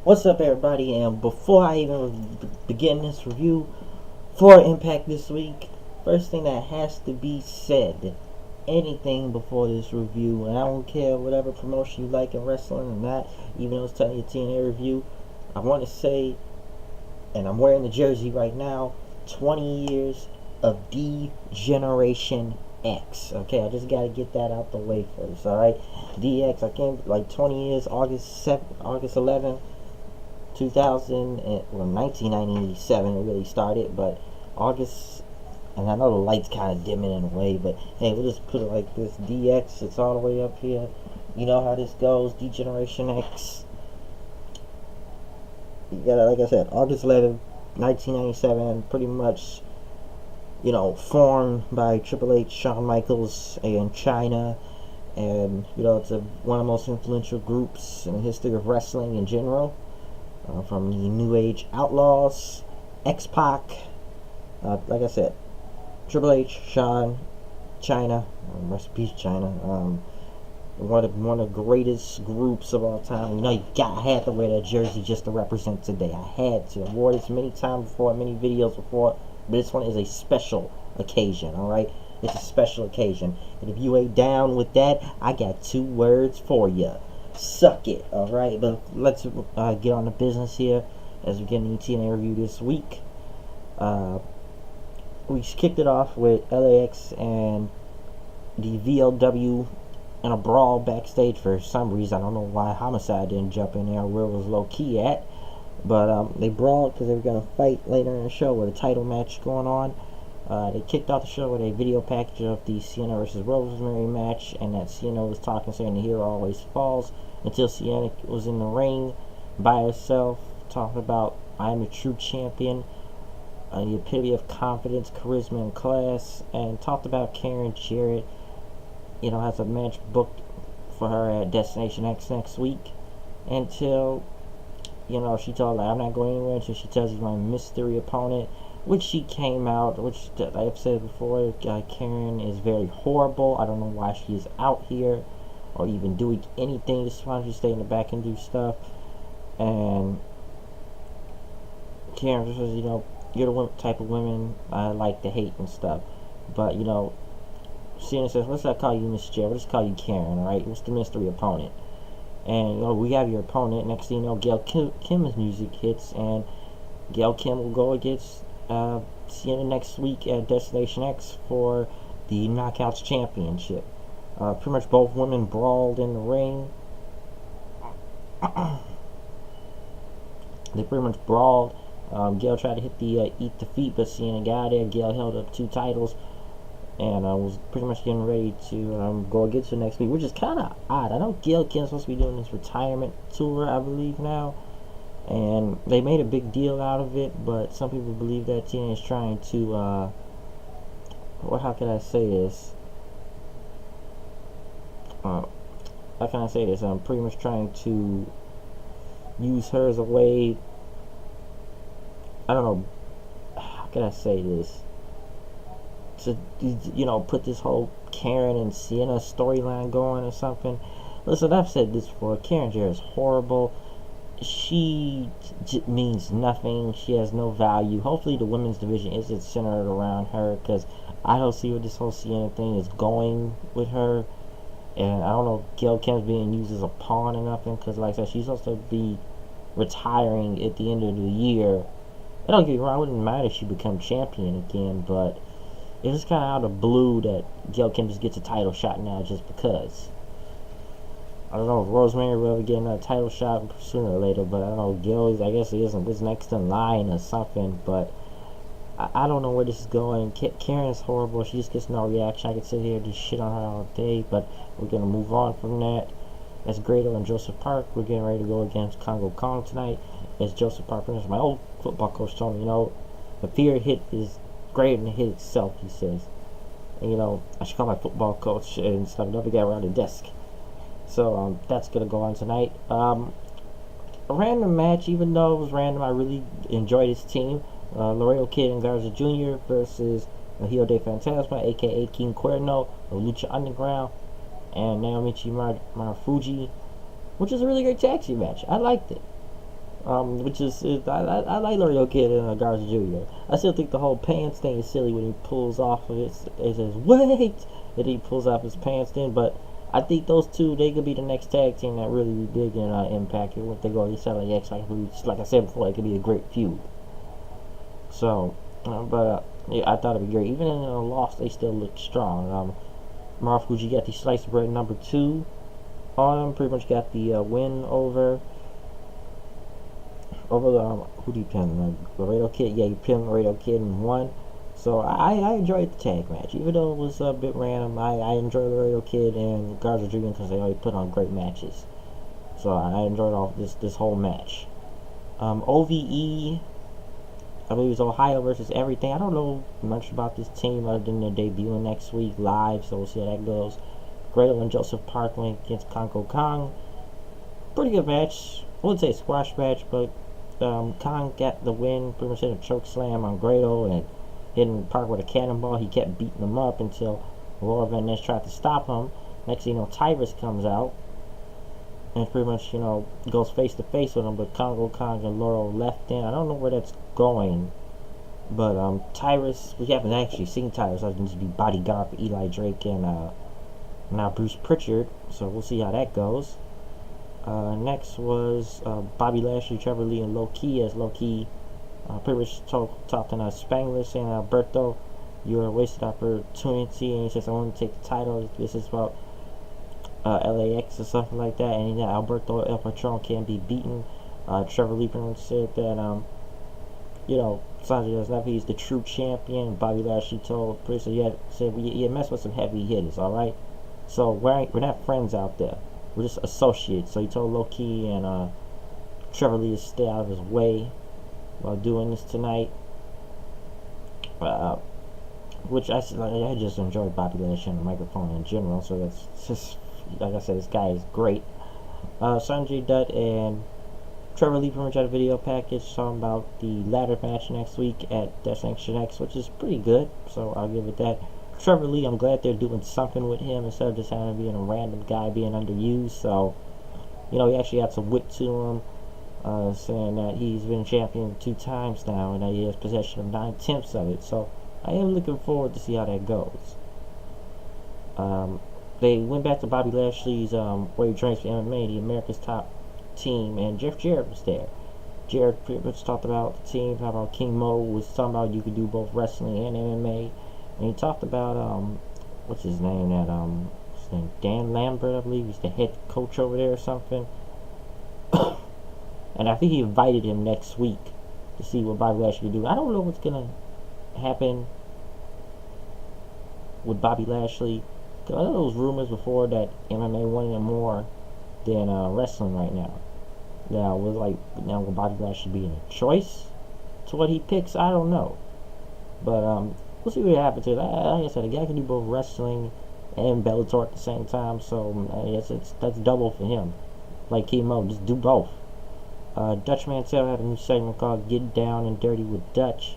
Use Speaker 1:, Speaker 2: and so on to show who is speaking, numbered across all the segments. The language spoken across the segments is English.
Speaker 1: What's up, everybody? And before I even begin this review for Impact this week, first thing that has to be said, anything before this review, and I don't care whatever promotion you like in wrestling or not, even though it's telling you TNA review, I want to say, and I'm wearing the jersey right now, 20 years of D-Generation X. Okay, I just got to get that out the way first, alright? DX, I came like 20 years, August 11th. 1997 it really started, but August, and I know the light's kind of dimming in a way, but hey, we'll just put it like this. DX, it's all the way up here. You know how this goes. D Generation X. You got, like I said, August 11th, 1997, pretty much, formed by Triple H, Shawn Michaels, and China. And, it's one of the most influential groups in the history of wrestling in general. From the New Age Outlaws, X-Pac, like I said, Triple H, Shawn, China, rest in peace, China. One of the greatest groups of all time. I had to wear that jersey just to represent today. I had to. I wore this many times before, many videos before, but this one is a special occasion. All right, it's a special occasion, and if you ain't down with that, I got two words for you. Suck it, alright? But let's get on to business here as we get into TNA review this week. We kicked it off with LAX and the VOW in a brawl backstage for some reason. I don't know why Homicide didn't jump in there where it was low key at, but they brawled because they were going to fight later in the show with a title match going on. They kicked off the show with a video package of the Sienna vs. Rosemary match, and that Sienna was talking, saying the hero always falls, until Sienna was in the ring by herself, talking about, I'm a true champion, the epitome of confidence, charisma, and class, and talked about Karen Jarrett, has a match booked for her at Destination X next week, until, she told her, I'm not going anywhere until she tells you my mystery opponent, which she came out, which I've said before, Karen is very horrible. I don't know why she is out here or even doing anything. Just why don't you stay in the back and do stuff. And Karen just says, you're the type of women I like to hate and stuff. But, Sienna says, let's not call you Miss Jarrett, let's call you Karen, alright? What's the mystery opponent? And, we have your opponent. Next thing you know, Gail Kim's music hits, and Gail Kim will go against Sienna next week at Destination X for the Knockouts Championship. Pretty much both women brawled in the ring. They pretty much brawled. Gail tried to hit the eat the feet, but Sienna got there. Gail held up two titles and was pretty much getting ready to go against her next week, which is kind of odd. I know Gail Kim's supposed to be doing this retirement tour, I believe, now. And they made a big deal out of it, but some people believe that TNA is trying to, how can I say this? How can I say this? I'm pretty much trying to use her as a way, I don't know, how can I say this? To, put this whole Karen and Sienna storyline going or something. Listen, I've said this before, Karen Jarrett is horrible. She means nothing. She has no value. Hopefully the women's division isn't centered around her, because I don't see where this whole Sienna thing is going with her. And I don't know if Gail Kim's being used as a pawn or nothing, because like I said, she's supposed to be retiring at the end of the year. And don't get me wrong, I wouldn't mind if she become champion again, but it's just kind of out of the blue that Gail Kim just gets a title shot now just because. I don't know if Rosemary will ever get another title shot sooner or later, but I don't know, Gail, I guess he is next in line or something, but I don't know where this is going. Karen is horrible. She just gets no reaction. I could sit here and just shit on her all day, but we're going to move on from that. As Grado and Joseph Park, we're getting ready to go against Congo Kong tonight. As Joseph Park, as my old football coach told me, the fear hit is greater than the hit itself, he says. And, I should call my football coach and stuff. Never get around the desk. So, that's going to go on tonight. A random match, even though it was random, I really enjoyed this team. Laredo Kid and Garza Jr. versus Hijo de Fantasma, aka King Cuerno of Lucha Underground, and Naomichi Marufuji, which is a really great tag team match. I liked it. Which I like Laredo Kid and Garza Jr. I still think the whole pants thing is silly when he pulls off of it. It says wait, and he pulls off his pants then. But I think those two they could be the next tag team that really be big in Impact. And when they go to LAX, like I said before, it could be a great feud. So, yeah, I thought it'd be great. Even in a loss, they still look strong. Marufuji Fuji got the slice of bread #2 on him. Pretty much got the win over who do you pin? Laredo Kid. Yeah, you pinned Laredo Kid and won. So I enjoyed the tag match, even though it was a bit random. I enjoyed Laredo Kid and Garza Jr. because they always put on great matches. So I enjoyed all this whole match. OVE, I believe it's Ohio versus Everything. I don't know much about this team other than they're debuting next week live, so we'll see how that goes. Grado and Joseph Parkland against Congo Kong. Pretty good match. I wouldn't say a squash match, but Kong got the win. Pretty much hit a choke slam on Grado and hitting Park with a cannonball. He kept beating him up until Laura Van Ness tried to stop him. Next thing you know, Tyrus comes out and pretty much, goes face to face with him, but Congo Kong and Laurel left in. I don't know where that's going, but Tyrus, we haven't actually seen Tyrus. I can just be bodyguard for Eli Drake and now Bruce Pritchard, so we'll see how that goes. Next was Bobby Lashley, Trevor Lee, and Low Key, as Low Key pretty much talked in Spanish, saying, Alberto, you're a wasted opportunity, and he says, I want to take the title. This is about LAX or something like that, and Alberto El Patron can't be beaten. Trevor Lee pretty much said that, Sanjay does not, he's the true champion. Bobby Lashley told Priest, you mess with some heavy hitters, alright? So we're not friends out there. We're just associates. So he told Loki and Trevor Lee to stay out of his way while doing this tonight. Which I just enjoyed Bobby Lashley on the microphone in general. So that's just, like I said, this guy is great. Sanjay Dutt and Trevor Lee pretty much had a video package talking about the ladder match next week at Destination X, which is pretty good. So I'll give it that. Trevor Lee, I'm glad they're doing something with him instead of just having him being a random guy being underused. So, he actually had some wit to him, saying that he's been champion 2 times now and that he has possession of 9/10 of it. So, I am looking forward to see how that goes. They went back to Bobby Lashley's where he trains for MMA, the America's Top Team, and Jeff Jarrett was there. Jarrett pretty much talked about the team, talked about King Mo was talking about you could do both wrestling and MMA. And he talked about, what's his name, Dan Lambert, I believe. He's the head coach over there or something. And I think he invited him next week to see what Bobby Lashley can do. I don't know what's going to happen with Bobby Lashley. Cause I know there was rumors before that MMA wanted him more than wrestling right now. Now, will Bobby Lashley be a choice to what he picks? I don't know. But, we'll see what happens to it. Like I said, a guy can do both wrestling and Bellator at the same time, so that's double for him. Like Chemo, just do both. Dutch Mantel had a new segment called Get Down and Dirty with Dutch,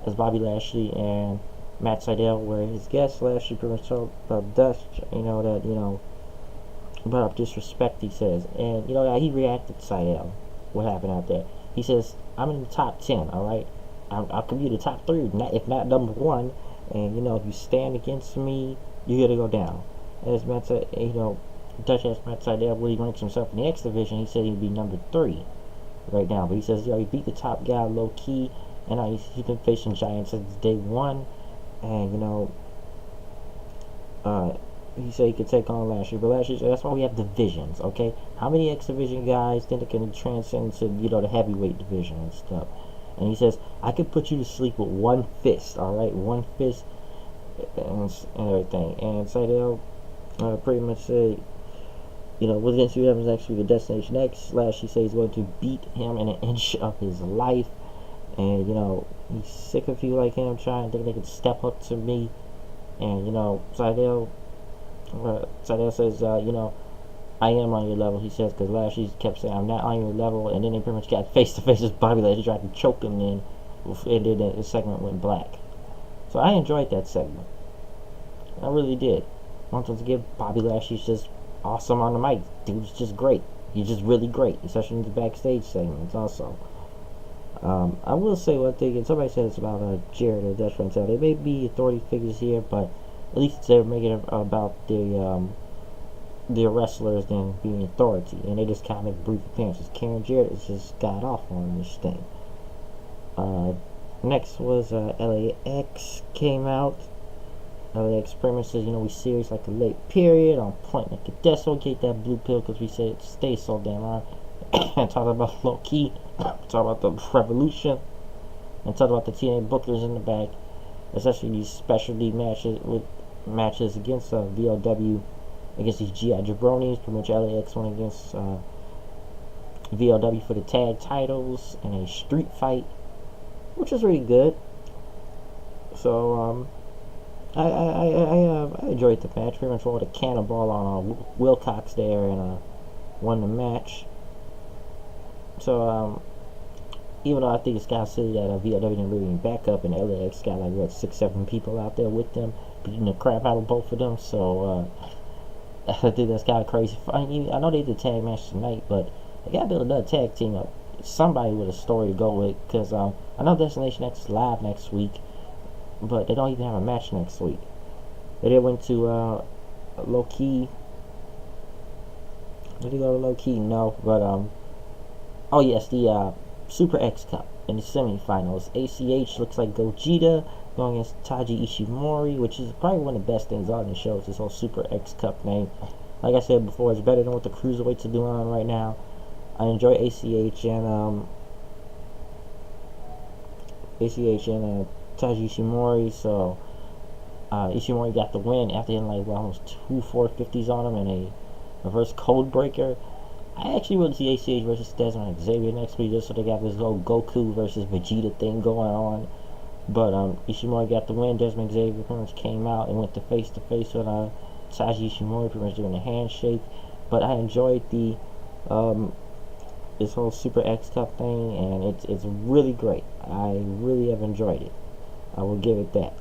Speaker 1: as Bobby Lashley and Matt Sydal were his guests. Lashley pretty much told Dutch, brought up disrespect, he says. And, he reacted to Sydal, what happened out there. He says, I'm in the top 10, alright? I'll give you the top 3, if not number 1. And, if you stand against me, you're going to go down. As Matt said, Dutch asked Matt Sydal where he ranks himself in the X division. He said he'd be number 3 right now. But he says, he beat the top guy low key. And he's been facing giants since day 1. And, he said he could take on Lashley. But Lashley said, that's why we have divisions, okay? How many X division guys think it can transcend to, the heavyweight division and stuff? And he says, I could put you to sleep with one fist, alright? One fist and everything. And Sydal pretty much said, we're going to see what happens next week at Destination X. Lashley says he's going to beat him in an inch of his life. And, he's sick of people like him trying to think they can step up to me. And, Sydal says, I am on your level, he says, because Lashley kept saying, I'm not on your level, and then they pretty much got face-to-face with Bobby Lashley, tried to choke him, and then the segment went black. So I enjoyed that segment. I really did. Once again, Bobby Lashley's just awesome on the mic. Dude's just great. He's just really great, especially in the backstage segments also. I will say one thing, and somebody said it's about Jared or Dutch Mantel. They may be authority figures here, but at least they're making it about the wrestlers than being authority, and they just kind of make brief appearances. Karen Jarrett has just got off on this thing. Next was LAX came out. LAX pretty much says, we serious like a late period, on point like a decimal, get that blue pill because we said it stays so damn hard. And talk about low key, talk about the revolution, and talk about the TNA bookers in the back, especially these specialty matches against VOW, against these GI jabronis. Pretty much LAX went against VOW for the tag titles in a street fight, which was really good. So I enjoyed the match. Pretty much rolled a cannonball on Wilcox there and won the match. So even though I think it's kind of silly that VOW didn't really back up, and LAX got like 6-7 people out there with them, beating the crap out of both of them. So I think that's kind of crazy. I know they did tag match tonight, but they got to build another tag team up. Somebody with a story to go with, because I know Destination X is live next week, but they don't even have a match next week. They went to Low Key. Did they go to Low Key? No, but oh yes, the Super X Cup in the semifinals. ACH looks like Gogeta going against Taiji Ishimori, which is probably one of the best things on the show. Is this whole Super X Cup thing. Like I said before, it's better than what the cruiserweights are doing on right now. I enjoy ACH and Taiji Ishimori. So Ishimori got the win after hitting like almost 2 450s on him and a reverse code breaker. I actually want to see ACH versus Desmond Xavier next week, just so they got this little Goku versus Vegeta thing going on. But Ishimori got the win. Desmond Xavier pretty much came out and went to face with Taiji Ishimori, pretty much doing a handshake. But I enjoyed the this whole Super X Cup thing, and it's really great. I really have enjoyed it. I will give it that.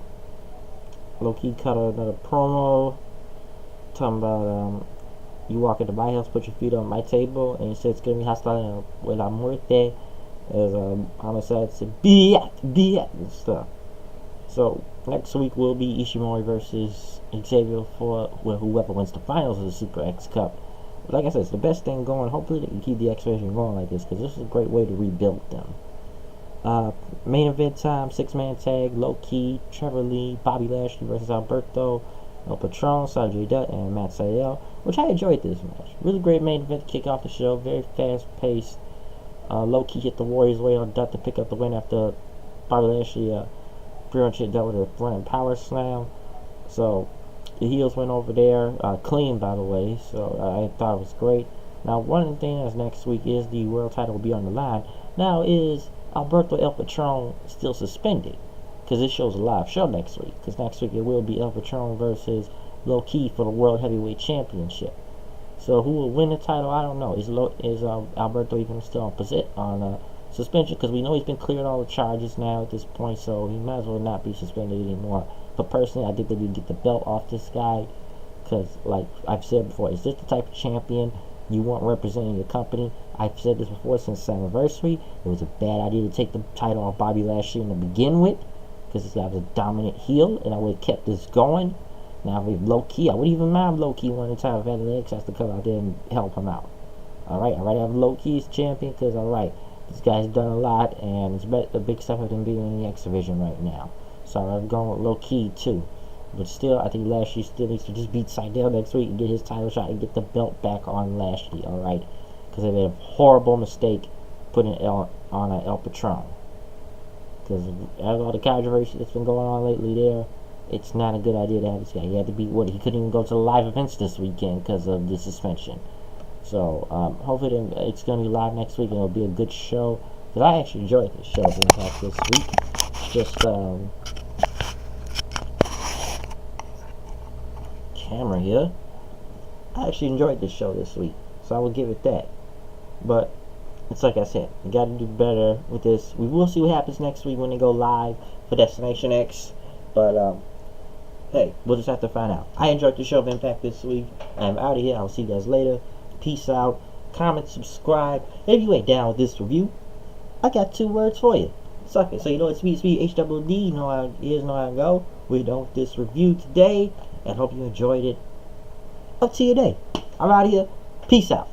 Speaker 1: Low-key cut another promo talking about you walk into my house, put your feet on my table, and you said it's gonna be hostile with la muerte, as Homicide said biat and stuff. So next week will be Ishimori versus Xavier for whoever wins the finals of the Super X Cup. Like I said, it's the best thing going. Hopefully they can keep the X Division going like this, because this is a great way to rebuild them. Main event time, 6-man tag, Low Key, Trevor Lee, Bobby Lashley versus Alberto, El Patron, Sanjay Dutt, and Matt Sydal, which I enjoyed this match. Really great main event to kick off the show, very fast paced. Low Key hit the Warriors way on Dutt to pick up the win after Bobby Lashley pretty much hit Dutt with a running power slam. So the heels went over there, clean by the way, so I thought it was great. Now one of the things next week is the world title will be on the line. Now is Alberto El Patron still suspended? Because this show's a live show next week. Because next week it will be El Patron versus Low Key for the World Heavyweight Championship. So who will win the title? I don't know. Is Alberto even still on suspension? Because we know he's been cleared all the charges now at this point, so he might as well not be suspended anymore. But personally, I think that we can get the belt off this guy. Because, like I've said before, is this the type of champion you want representing your company? I've said this before since the anniversary. It was a bad idea to take the title off Bobby Lashley to begin with, because this guy was a dominant heel, and I would have kept this going. Now, if Low Key, I wouldn't even mind Low Key winning the title if LAX has to come out there and help him out. Alright, I'd rather have Low Key as champion, because, alright, this guy's done a lot, and it's a big step of him being in the X Division right now. So I'm going with Low Key, too. But still, I think Lashley still needs to just beat Sydal next week and get his title shot and get the belt back on Lashley, alright? Because they made a horrible mistake putting on El Patron. Because after all the controversy that's been going on lately there, it's not a good idea to have this guy. He had to be he couldn't even go to the live events this weekend because of the suspension. So hopefully it's going to be live next week and it'll be a good show. Because I actually enjoyed this show this week. Just camera here. I actually enjoyed this show this week, so I will give it that. But it's like I said, you got to do better with this. We will see what happens next week when they go live for Destination X. But hey, we'll just have to find out. I enjoyed the show of Impact this week. I'm out of here. I'll see you guys later. Peace out. comment, subscribe. If you ain't down with this review, I got 2 words for you. Suck it. So you know it's speed HWD. You know how it is, know how I go. We're done with this review today, and hope you enjoyed it. Up to your day. I'm out of here. Peace out.